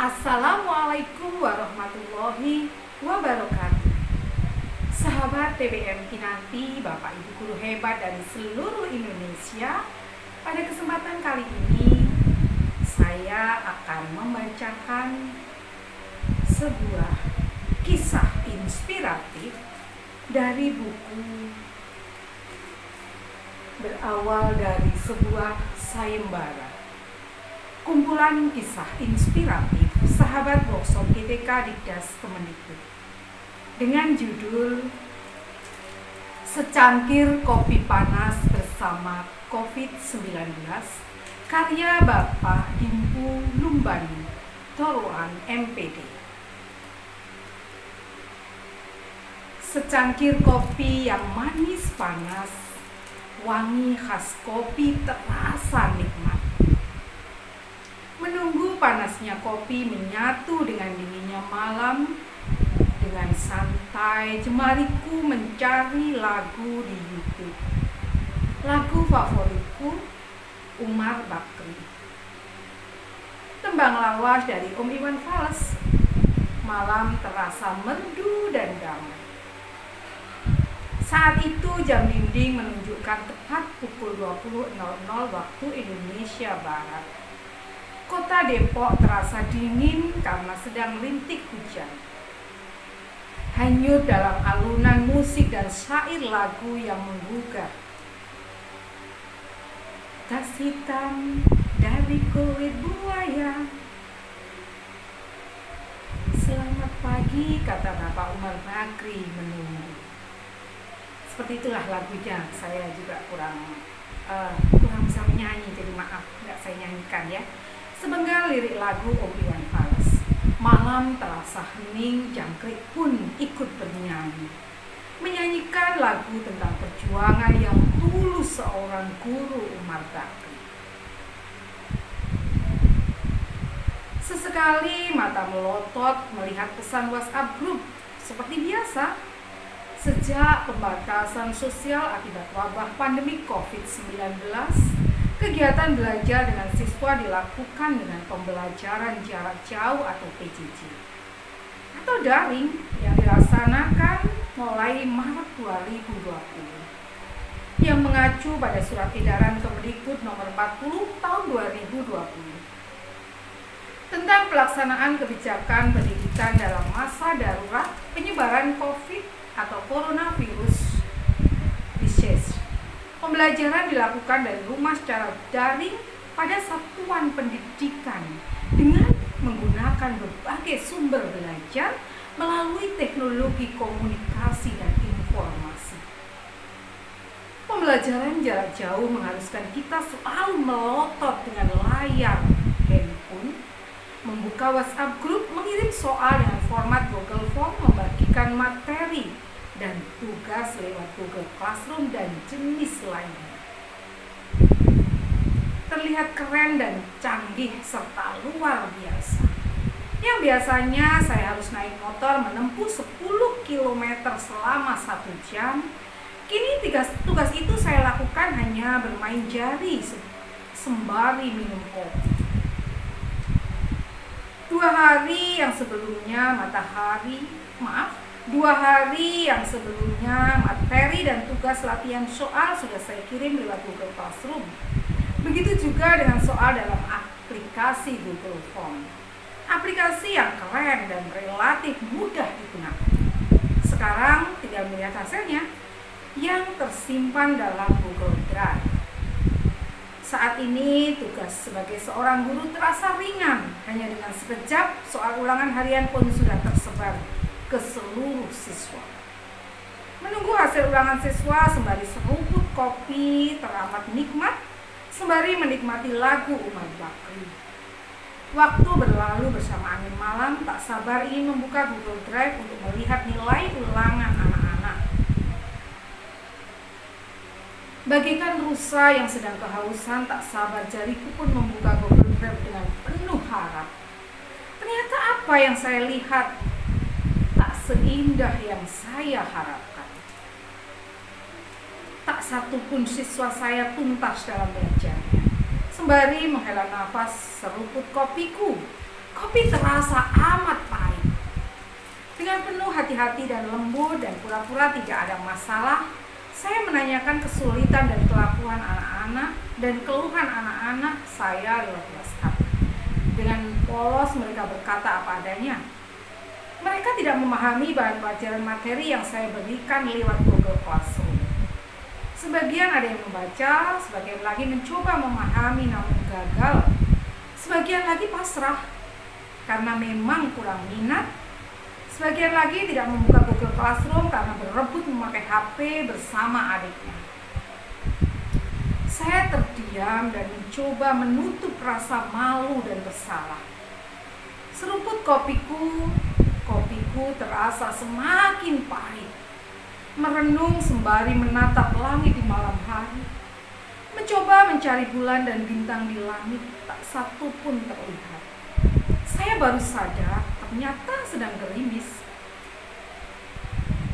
Assalamualaikum warahmatullahi wabarakatuh. Sahabat TBM Kinanti, Bapak Ibu guru hebat dari seluruh Indonesia. Pada kesempatan kali ini saya akan membacakan sebuah kisah inspiratif dari buku berawal dari sebuah sayembara. Kumpulan kisah inspiratif sahabat workshop GTK Dikdas Kemendikbud dengan judul Secangkir Kopi Panas Bersama COVID-19 karya Bapak Dimpu Lumbani Toroan MPD. Secangkir kopi yang manis panas, wangi khas kopi terasa nikmat. Menunggu panasnya kopi menyatu dengan dinginnya malam, dengan santai jemariku mencari lagu di YouTube. Lagu favoritku Umar Bakri. Tembang lawas dari Om Iwan Fals. Malam terasa merdu dan damai. Saat itu jam dinding menunjukkan tepat pukul 20.00 waktu Indonesia Barat. Kota Depok terasa dingin karena sedang rintik hujan. Hanyut dalam alunan musik dan syair lagu yang menggugah. Tas hitam dari kulit buaya. Selamat pagi, kata Bapak Umar Bakri menunggu. Seperti itulah lagunya. Saya juga kurang bisa menyanyi, jadi maaf nggak saya nyanyikan ya. Sepenggal lirik lagu Om Iwan Fals. Malam terasa hening, jangkrik pun ikut bernyanyi. Menyanyikan lagu tentang perjuangan yang tulus seorang guru Umar Bakri. Sesekali mata melotot melihat pesan WhatsApp grup. Seperti biasa, sejak pembatasan sosial akibat wabah pandemi COVID-19, kegiatan belajar dengan siswa dilakukan dengan pembelajaran jarak jauh atau PJJ atau daring yang dilaksanakan mulai Maret 2020 yang mengacu pada Surat Edaran Kemendikbud nomor 40 tahun 2020 tentang pelaksanaan kebijakan pendidikan dalam masa darurat penyebaran COVID atau coronavirus disease. Pembelajaran dilakukan dari rumah secara daring pada satuan pendidikan dengan menggunakan berbagai sumber belajar melalui teknologi komunikasi dan informasi. Pembelajaran jarak jauh mengharuskan kita selalu melotot dengan layar handphone, membuka WhatsApp group, mengirim soal dengan format Google Form, membagikan materi dan tugas lewat Google Classroom dan jenis lainnya. Terlihat keren dan canggih serta luar biasa. Yang biasanya saya harus naik motor menempuh 10 km selama 1 jam, kini tugas itu saya lakukan hanya bermain jari sembari minum kopi. 2 hari yang sebelumnya materi dan tugas latihan soal sudah saya kirim lewat Google Classroom. Begitu juga dengan soal dalam aplikasi Google Form. Aplikasi yang keren dan relatif mudah digunakan. Sekarang tinggal melihat hasilnya yang tersimpan dalam Google Drive. Saat ini tugas sebagai seorang guru terasa ringan. Hanya dengan sekejap soal ulangan harian pun sudah tersebar ke seluruh siswa. Menunggu hasil ulangan siswa sembari seruput kopi teramat nikmat, sembari menikmati lagu Umar Bakri. Waktu berlalu bersama angin malam, tak sabar ingin membuka Google Drive untuk melihat nilai ulangan anak-anak. Bagaikan rusa yang sedang kehausan, tak sabar jariku pun membuka Google Drive dengan penuh harap. Ternyata apa yang saya lihat tak seindah yang saya harapkan. Tak satupun siswa saya tuntas dalam belajarnya. Sembari menghela nafas seruput kopiku, Kopi terasa amat pahit. Dengan penuh hati-hati dan lembut dan pura-pura tidak ada masalah, saya menanyakan kesulitan dan kelakuan anak-anak dan keluhan anak-anak saya lewat WhatsApp. Dengan polos mereka berkata apa adanya. Mereka tidak memahami bahan pelajaran materi yang saya berikan lewat Google Classroom. Sebagian ada yang membaca, sebagian lagi mencoba memahami namun gagal. Sebagian lagi pasrah karena memang kurang minat. Sebagian lagi tidak membuka Google Classroom karena berebut memakai HP bersama adiknya. Saya terdiam dan mencoba menutup rasa malu dan bersalah. Seruput kopiku terasa semakin pahit. Merenung sembari menatap langit di malam hari. Mencoba mencari bulan dan bintang di langit, tak satu pun terlihat. Saya baru sadar ternyata sedang gerimis.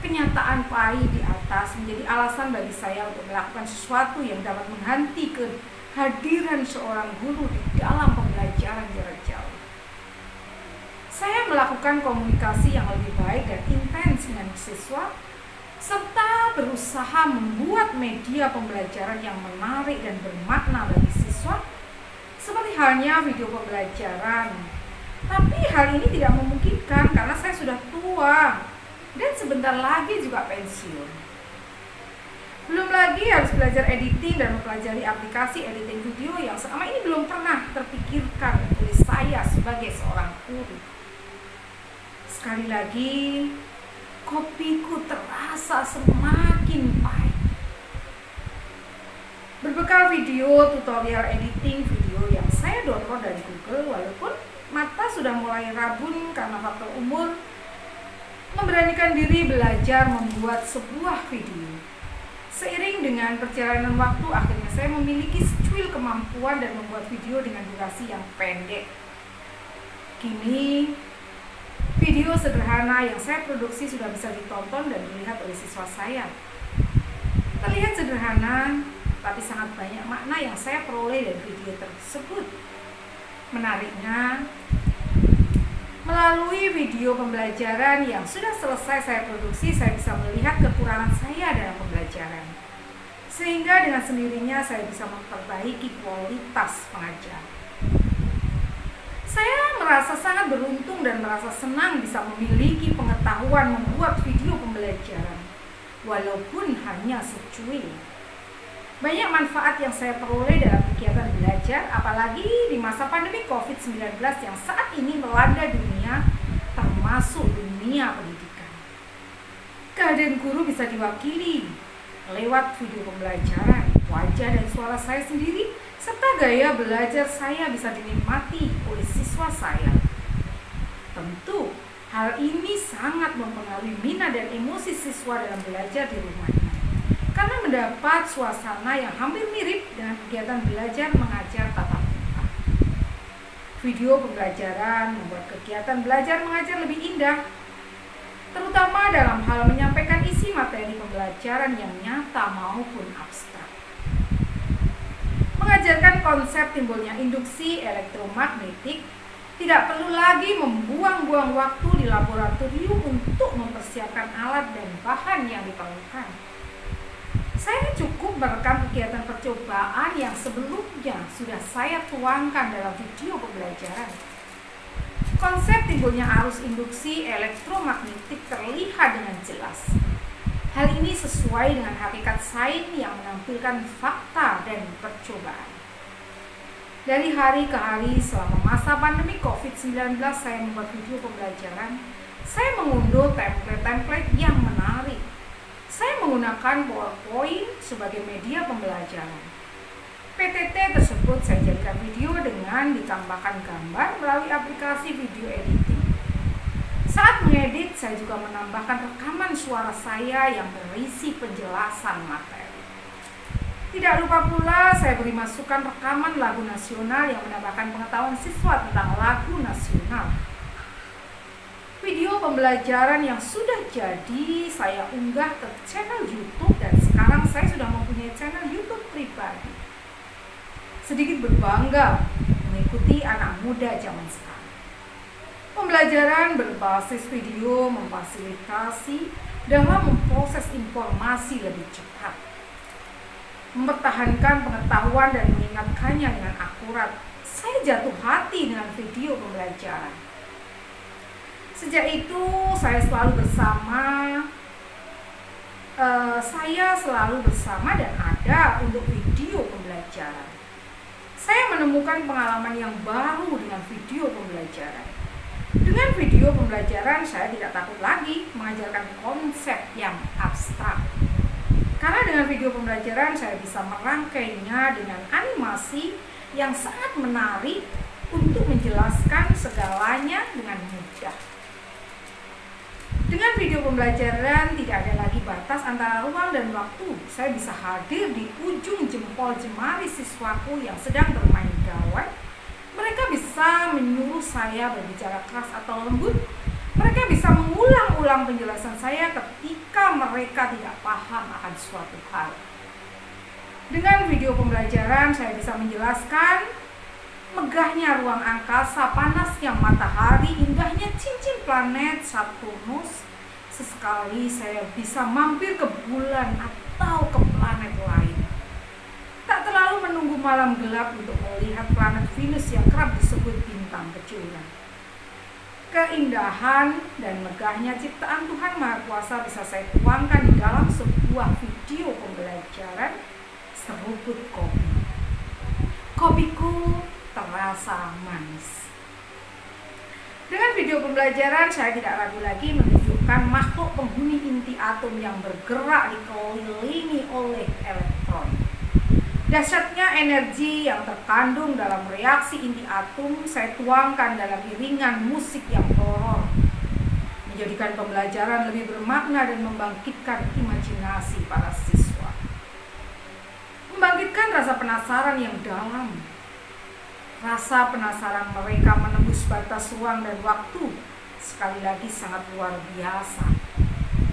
Kenyataan pahit di atas menjadi alasan bagi saya untuk melakukan sesuatu yang dapat menghenti kehadiran seorang guru di dalam pembelajaran jarak jauh. Saya melakukan komunikasi yang lebih baik dan intens dengan siswa, serta berusaha membuat media pembelajaran yang menarik dan bermakna bagi siswa, seperti halnya video pembelajaran. Tapi hal ini tidak memungkinkan karena saya sudah tua dan sebentar lagi juga pensiun. Belum lagi harus belajar editing dan mempelajari aplikasi editing video yang selama ini belum pernah terpikirkan oleh saya sebagai seorang guru. Sekali lagi, kopiku terasa semakin pahit. Berbekal video tutorial editing video yang saya download dari Google, walaupun mata sudah mulai rabun karena faktor umur, memberanikan diri belajar membuat sebuah video. Seiring dengan perjalanan waktu, akhirnya saya memiliki secuil kemampuan dan membuat video dengan durasi yang pendek. Kini, video sederhana yang saya produksi sudah bisa ditonton dan dilihat oleh siswa saya. Terlihat sederhana, tapi sangat banyak makna yang saya peroleh dari video tersebut. Menariknya, melalui video pembelajaran yang sudah selesai saya produksi, saya bisa melihat kekurangan saya dalam pembelajaran. Sehingga dengan sendirinya saya bisa memperbaiki kualitas pengajar. Saya merasa sangat beruntung dan merasa senang bisa memiliki pengetahuan membuat video pembelajaran, walaupun hanya secuil. Banyak manfaat yang saya peroleh dalam kegiatan belajar, apalagi di masa pandemi COVID-19 yang saat ini melanda dunia, termasuk dunia pendidikan. Kehadiran guru bisa diwakili lewat video pembelajaran, wajah dan suara saya sendiri, serta gaya belajar saya bisa dinikmati oleh siswa saya. Tentu, hal ini sangat mempengaruhi minat dan emosi siswa dalam belajar di rumahnya, karena mendapat suasana yang hampir mirip dengan kegiatan belajar mengajar tatap muka. Video pembelajaran membuat kegiatan belajar mengajar lebih indah, terutama dalam hal menyampaikan isi materi pembelajaran yang nyata maupun abstrak. Mengajarkan konsep timbulnya induksi elektromagnetik, tidak perlu lagi membuang-buang waktu di laboratorium untuk mempersiapkan alat dan bahan yang diperlukan. Saya cukup merekam kegiatan percobaan yang sebelumnya sudah saya tuangkan dalam video pembelajaran. Konsep timbulnya arus induksi elektromagnetik terlihat dengan jelas. Hal ini sesuai dengan hakikat sains yang menampilkan fakta dan percobaan. Dari hari ke hari selama masa pandemi COVID-19 saya membuat video pembelajaran. Saya mengunduh template-template yang menarik. Saya menggunakan PowerPoint sebagai media pembelajaran. PTT tersebut saya jadikan video dengan ditambahkan gambar melalui aplikasi video editing. Saat mengedit, saya juga menambahkan rekaman suara saya yang berisi penjelasan materi. Tidak lupa pula saya beri masukan rekaman lagu nasional yang menambahkan pengetahuan siswa tentang lagu nasional. Video pembelajaran yang sudah jadi saya unggah ke channel YouTube dan sekarang saya sudah mempunyai channel YouTube pribadi. Sedikit berbangga mengikuti anak muda zaman sekarang. Pembelajaran berbasis video memfasilitasi dalam memproses informasi lebih cepat, mempertahankan pengetahuan dan mengingatkannya dengan akurat. Saya jatuh hati dengan video pembelajaran. Sejak itu saya selalu bersama dan ada untuk video pembelajaran. Saya menemukan pengalaman yang baru dengan video pembelajaran. Dengan video pembelajaran saya tidak takut lagi mengajarkan konsep yang abstrak. Karena dengan video pembelajaran saya bisa merangkainya dengan animasi yang sangat menarik untuk menjelaskan segalanya dengan mudah. Dengan video pembelajaran tidak ada lagi batas antara ruang dan waktu. Saya bisa hadir di ujung jempol jemari siswaku yang sedang bermain gawai. Mereka bisa menyuruh saya berbicara keras atau lembut. Mereka bisa mengulang-ulang penjelasan saya ketika mereka tidak paham akan suatu hal. Dengan video pembelajaran saya bisa menjelaskan megahnya ruang angkasa, panasnya matahari, indahnya cincin planet Saturnus. Sesekali saya bisa mampir ke bulan atau ke planet lain. Tak terlalu menunggu malam gelap untuk melihat planet Venus yang kerap disebut bintang kecurian. Keindahan dan megahnya ciptaan Tuhan Maha Kuasa bisa saya tuangkan di dalam sebuah video pembelajaran seruput kopi. Kopiku terasa manis. Dengan video pembelajaran saya tidak ragu lagi menunjukkan makhluk penghuni inti atom yang bergerak dikelilingi oleh elektron. Dahsyatnya energi yang terkandung dalam reaksi inti atom saya tuangkan dalam iringan musik yang horor, menjadikan pembelajaran lebih bermakna dan membangkitkan imajinasi para siswa. Membangkitkan rasa penasaran yang dalam. Rasa penasaran mereka menembus batas ruang dan waktu sekali lagi sangat luar biasa.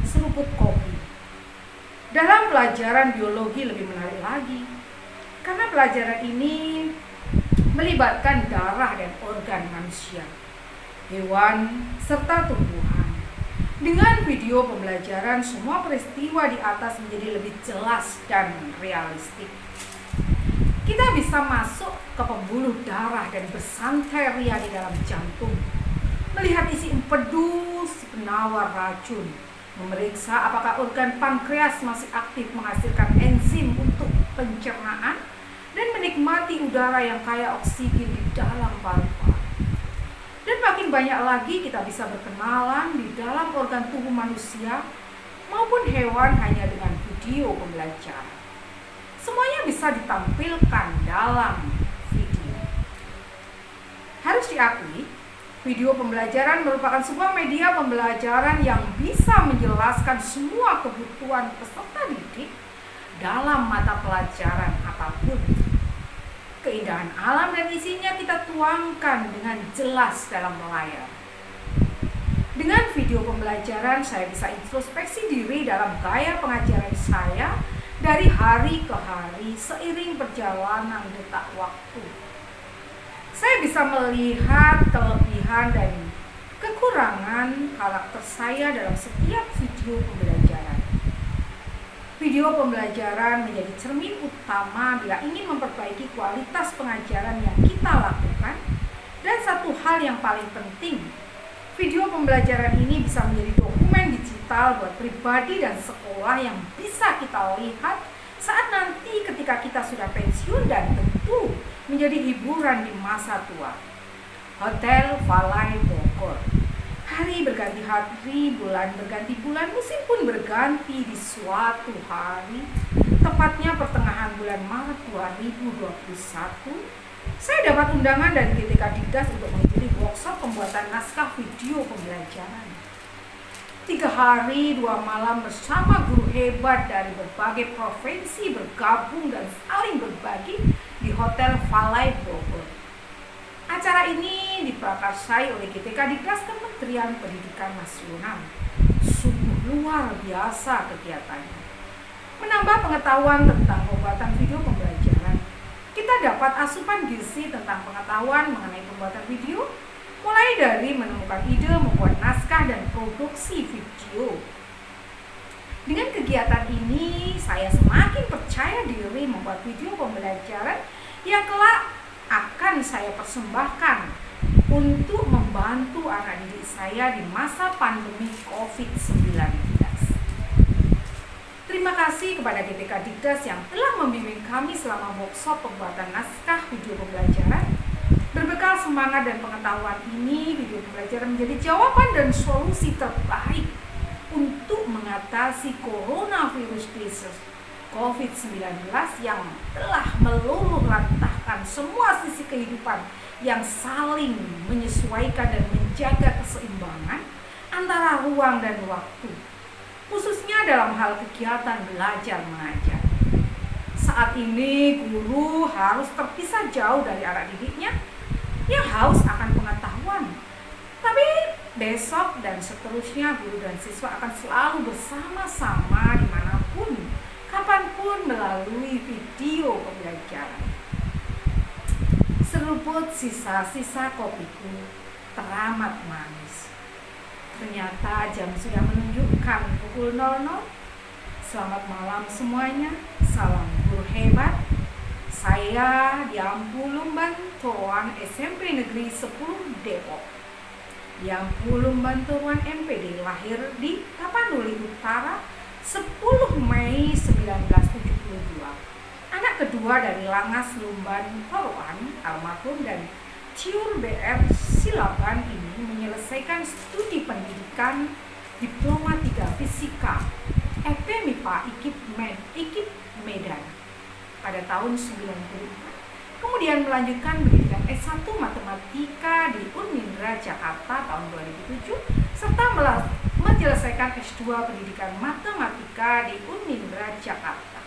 Seruput kopi. Dalam pelajaran biologi lebih menarik lagi, karena pelajaran ini melibatkan darah dan organ manusia, hewan, serta tumbuhan. Dengan video pembelajaran, semua peristiwa di atas menjadi lebih jelas dan realistik. Kita bisa masuk ke pembuluh darah dan bersantai ria di dalam jantung, melihat isi empedu si penawar racun, memeriksa apakah organ pankreas masih aktif menghasilkan enzim untuk pencernaan, dan menikmati udara yang kaya oksigen di dalam paru-paru. Dan makin banyak lagi kita bisa berkenalan di dalam organ tubuh manusia maupun hewan hanya dengan video pembelajaran. Semuanya bisa ditampilkan dalam video. Harus diakui, video pembelajaran merupakan sebuah media pembelajaran yang bisa menjelaskan semua kebutuhan peserta didik dalam mata pelajaran apapun. Keindahan alam dan isinya kita tuangkan dengan jelas dalam layar. Dengan video pembelajaran, saya bisa introspeksi diri dalam gaya pengajaran saya dari hari ke hari seiring perjalanan detak waktu. Saya bisa melihat kelebihan dan kekurangan karakter saya dalam setiap video pembelajaran. Video pembelajaran menjadi cermin utama bila ingin memperbaiki kualitas pengajaran yang kita lakukan. Dan satu hal yang paling penting, video pembelajaran ini bisa menjadi dokumen digital buat pribadi dan sekolah yang bisa kita lihat saat nanti ketika kita sudah pensiun dan tentu menjadi hiburan di masa tua. Hotel Valai Bogor. Hari berganti hari, bulan berganti bulan, musim pun berganti di suatu hari. Tepatnya pertengahan bulan Maret 2021, saya dapat undangan dari GTK Dikdas untuk mengikuti workshop pembuatan naskah video pembelajaran. 3 hari 2 malam bersama guru hebat dari berbagai provinsi bergabung dan saling berbagi di Hotel Valai Bogor. Acara ini diprakarsai oleh GTK Dikdas Kementerian Pendidikan Nasional. Sungguh luar biasa kegiatannya. Menambah pengetahuan tentang pembuatan video pembelajaran, kita dapat asupan gizi tentang pengetahuan mengenai pembuatan video, mulai dari menemukan ide, membuat naskah, dan produksi video. Dengan kegiatan ini, saya semakin percaya diri membuat video pembelajaran yang kelak akan saya persembahkan untuk membantu anak didik saya di masa pandemi COVID-19. Terima kasih kepada GTK Dikdas yang telah membimbing kami selama workshop pembuatan naskah video pembelajaran. Berbekal semangat dan pengetahuan ini, video pembelajaran menjadi jawaban dan solusi terbaik untuk mengatasi coronavirus disease COVID-19 yang telah meluluh lantahkan semua sisi kehidupan yang saling menyesuaikan dan menjaga keseimbangan antara ruang dan waktu, khususnya dalam hal kegiatan belajar mengajar. Saat ini guru harus terpisah jauh dari anak didiknya yang haus akan pengetahuan. Tapi besok dan seterusnya guru dan siswa akan selalu bersama-sama dimanapun, kapanpun melalui video pembelajaran. Seruput sisa-sisa kopiku teramat manis. Ternyata jam sudah menunjukkan pukul 00. Selamat malam semuanya. Salam guru hebat. Saya Diampu Lumban Toruan SMP Negeri 10 Depok. Diampu Lumban Toruan MPD lahir di Tapanuli Utara 10 Mei 1972. Anak kedua dari Langas Lumban Toruan almarhum dan Tiur BR Silaban ini menyelesaikan studi pendidikan Diploma 3 Fisika EP MIPA IKIP Medan pada tahun 1994. Kemudian melanjutkan pendidikan S1 Matematika di Unindra Jakarta tahun 2007 serta menyelesaikan S2 Pendidikan Matematika di Unindra Jakarta.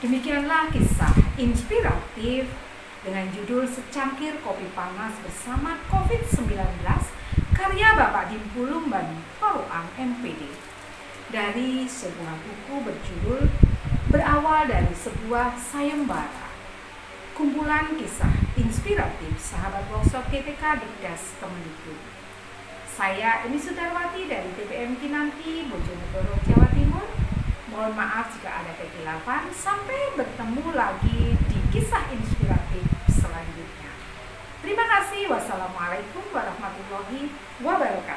Demikianlah kisah inspiratif dengan judul Secangkir Kopi Panas Bersama COVID-19 karya Bapak Diampu Lumban Toruan MPD dari sebuah buku berjudul Berawal dari Sebuah Sayembara, kumpulan kisah inspiratif sahabat workshop GTK Dikdas Kemendikbud. Saya Eni Sudarwati dari TPM Kinanti, Bojonegoro, Jawa Timur. Mohon maaf jika ada kekhilafan. Sampai bertemu lagi di kisah inspiratif selanjutnya. Terima kasih. Wassalamualaikum warahmatullahi wabarakatuh.